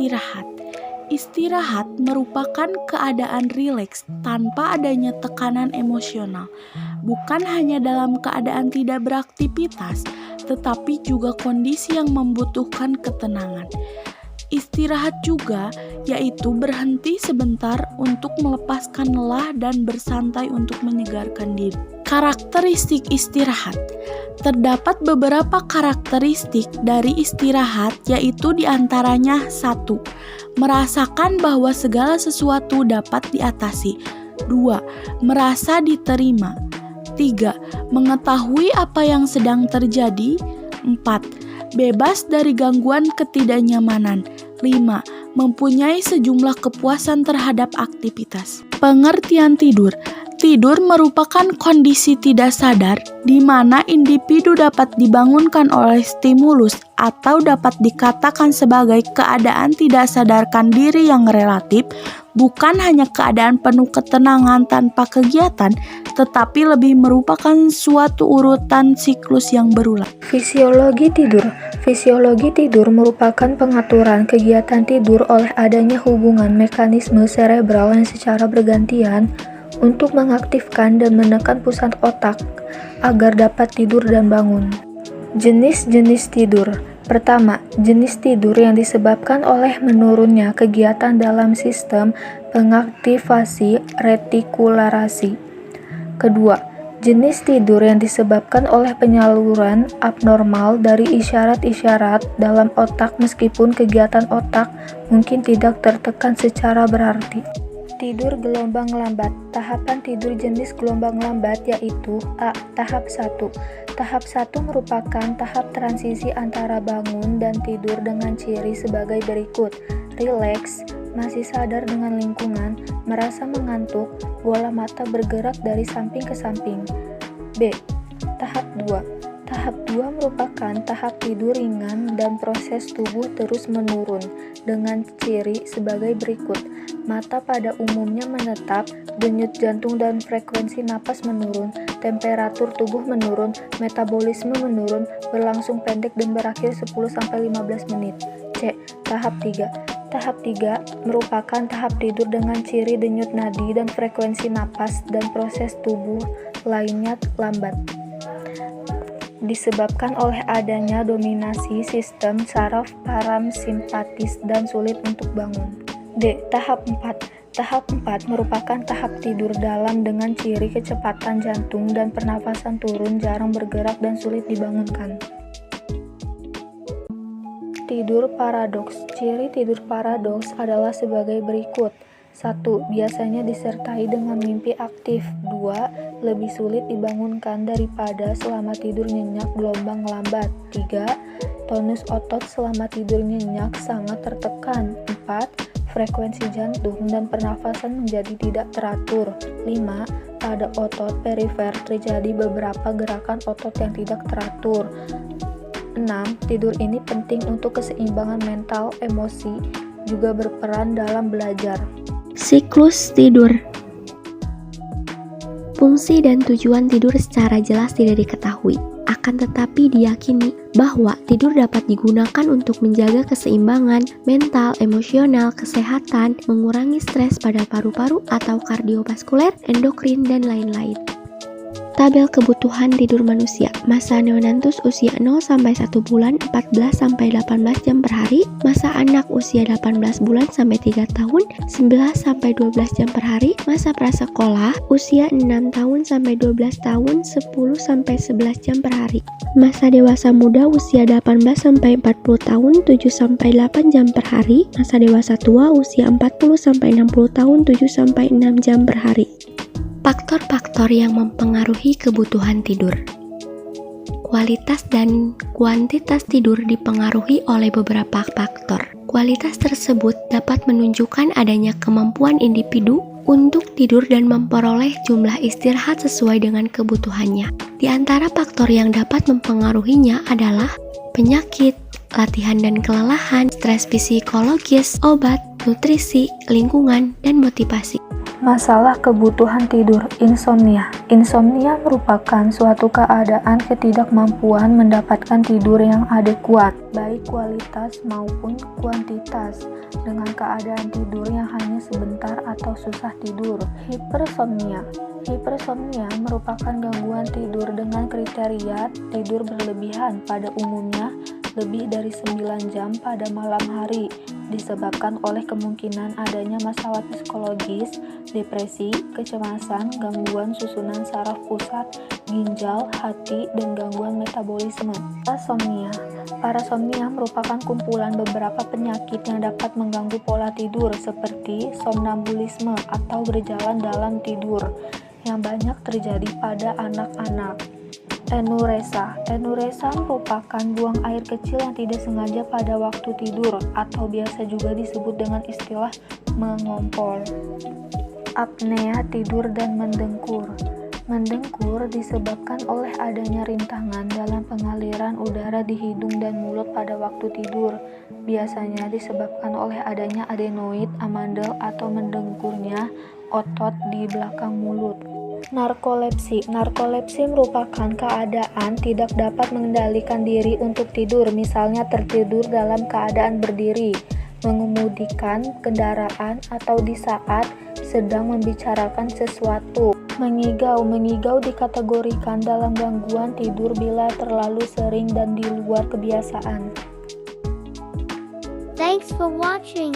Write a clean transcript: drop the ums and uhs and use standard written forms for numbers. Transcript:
istirahat. Istirahat merupakan keadaan rileks tanpa adanya tekanan emosional, bukan hanya dalam keadaan tidak beraktivitas, tetapi juga kondisi yang membutuhkan ketenangan. Istirahat juga yaitu berhenti sebentar untuk melepaskan lelah dan bersantai untuk menyegarkan diri. Karakteristik istirahat. Terdapat beberapa karakteristik dari istirahat, yaitu diantaranya 1. Merasakan bahwa segala sesuatu dapat diatasi. 2. Merasa diterima. 3. Mengetahui apa yang sedang terjadi. 4. Bebas dari gangguan ketidaknyamanan. 5. Mempunyai sejumlah kepuasan terhadap aktivitas. Pengertian tidur. Tidur merupakan kondisi tidak sadar di mana individu dapat dibangunkan oleh stimulus atau dapat dikatakan sebagai keadaan tidak sadarkan diri yang relatif, bukan hanya keadaan penuh ketenangan tanpa kegiatan, tetapi lebih merupakan suatu urutan siklus yang berulang. Fisiologi tidur. Fisiologi tidur merupakan pengaturan kegiatan tidur oleh adanya hubungan mekanisme serebral yang secara bergantian untuk mengaktifkan dan menekan pusat otak agar dapat tidur dan bangun. Jenis-jenis tidur. Pertama, jenis tidur yang disebabkan oleh menurunnya kegiatan dalam sistem pengaktifasi retikularasi. Kedua, jenis tidur yang disebabkan oleh penyaluran abnormal dari isyarat-isyarat dalam otak meskipun kegiatan otak mungkin tidak tertekan secara berarti. Tidur gelombang lambat. Tahapan tidur jenis gelombang lambat yaitu A. Tahap 1. Tahap 1 merupakan tahap transisi antara bangun dan tidur dengan ciri sebagai berikut: rileks, masih sadar dengan lingkungan, merasa mengantuk, bola mata bergerak dari samping ke samping. B. Tahap 2. Tahap 2 merupakan tahap tidur ringan dan proses tubuh terus menurun dengan ciri sebagai berikut: mata pada umumnya menetap, denyut jantung dan frekuensi napas menurun, temperatur tubuh menurun, metabolisme menurun, berlangsung pendek dan berakhir 10-15 menit. C. Tahap 3. Tahap 3 merupakan tahap tidur dengan ciri denyut nadi dan frekuensi napas dan proses tubuh lainnya lambat, disebabkan oleh adanya dominasi sistem saraf parasimpatis dan sulit untuk bangun. D. Tahap 4. Tahap 4 merupakan tahap tidur dalam dengan ciri kecepatan jantung dan pernafasan turun, jarang bergerak dan sulit dibangunkan. Tidur paradoks. Ciri tidur paradoks adalah sebagai berikut. 1. Biasanya disertai dengan mimpi aktif. 2. Lebih sulit dibangunkan daripada selama tidur nyenyak gelombang lambat. 3. Tonus otot selama tidur nyenyak sangat tertekan. 4. Frekuensi jantung dan pernafasan menjadi tidak teratur. 5. Pada otot perifer terjadi beberapa gerakan otot yang tidak teratur. 6. Tidur ini penting untuk keseimbangan mental, emosi, juga berperan dalam belajar. Siklus tidur. Fungsi dan tujuan tidur secara jelas tidak diketahui. Akan tetapi diyakini bahwa tidur dapat digunakan untuk menjaga keseimbangan mental, emosional, kesehatan, mengurangi stres pada paru-paru atau kardiovaskuler, endokrin, dan lain-lain. Tabel kebutuhan tidur manusia. Masa neonatus usia 0-1 bulan 14-18 jam per hari. Masa anak usia 18 bulan sampai 3 tahun 11-12 jam per hari. Masa prasekolah usia 6 tahun sampai 12 tahun 10-11 jam per hari. Masa dewasa muda usia 18-40 tahun 7-8 jam per hari. Masa dewasa tua usia 40-60 tahun 7-6 jam per hari. Faktor-faktor yang mempengaruhi kebutuhan tidur. Kualitas dan kuantitas tidur dipengaruhi oleh beberapa faktor. Kualitas tersebut dapat menunjukkan adanya kemampuan individu untuk tidur dan memperoleh jumlah istirahat sesuai dengan kebutuhannya. Di antara faktor yang dapat mempengaruhinya adalah penyakit, latihan dan kelelahan, stres psikologis, obat, nutrisi, lingkungan, dan motivasi. Masalah kebutuhan tidur, insomnia. Insomnia merupakan suatu keadaan ketidakmampuan mendapatkan tidur yang adekuat, baik kualitas maupun kuantitas, dengan keadaan tidur yang hanya sebentar atau susah tidur. Hipersomnia. Hipersomnia merupakan gangguan tidur dengan kriteria tidur berlebihan, pada umumnya lebih dari 9 jam pada malam hari, disebabkan oleh kemungkinan adanya masalah psikologis, depresi, kecemasan, gangguan susunan saraf pusat, ginjal, hati, dan gangguan metabolisme. Parasomnia. Parasomnia merupakan kumpulan beberapa penyakit yang dapat mengganggu pola tidur seperti somnambulisme atau berjalan dalam tidur, yang banyak terjadi pada anak-anak. Enuresa. Enuresa merupakan buang air kecil yang tidak sengaja pada waktu tidur, atau biasa juga disebut dengan istilah mengompol. Apnea tidur dan mendengkur. Mendengkur disebabkan oleh adanya rintangan dalam pengaliran udara di hidung dan mulut pada waktu tidur. Biasanya disebabkan oleh adanya adenoid amandel atau mendengkurnya otot di belakang mulut. Narkolepsi. Narkolepsi merupakan keadaan tidak dapat mengendalikan diri untuk tidur, misalnya tertidur dalam keadaan berdiri, mengemudikan kendaraan, atau di saat sedang membicarakan sesuatu. Mengigau. Mengigau dikategorikan dalam gangguan tidur bila terlalu sering dan di luar kebiasaan. Thanks for watching.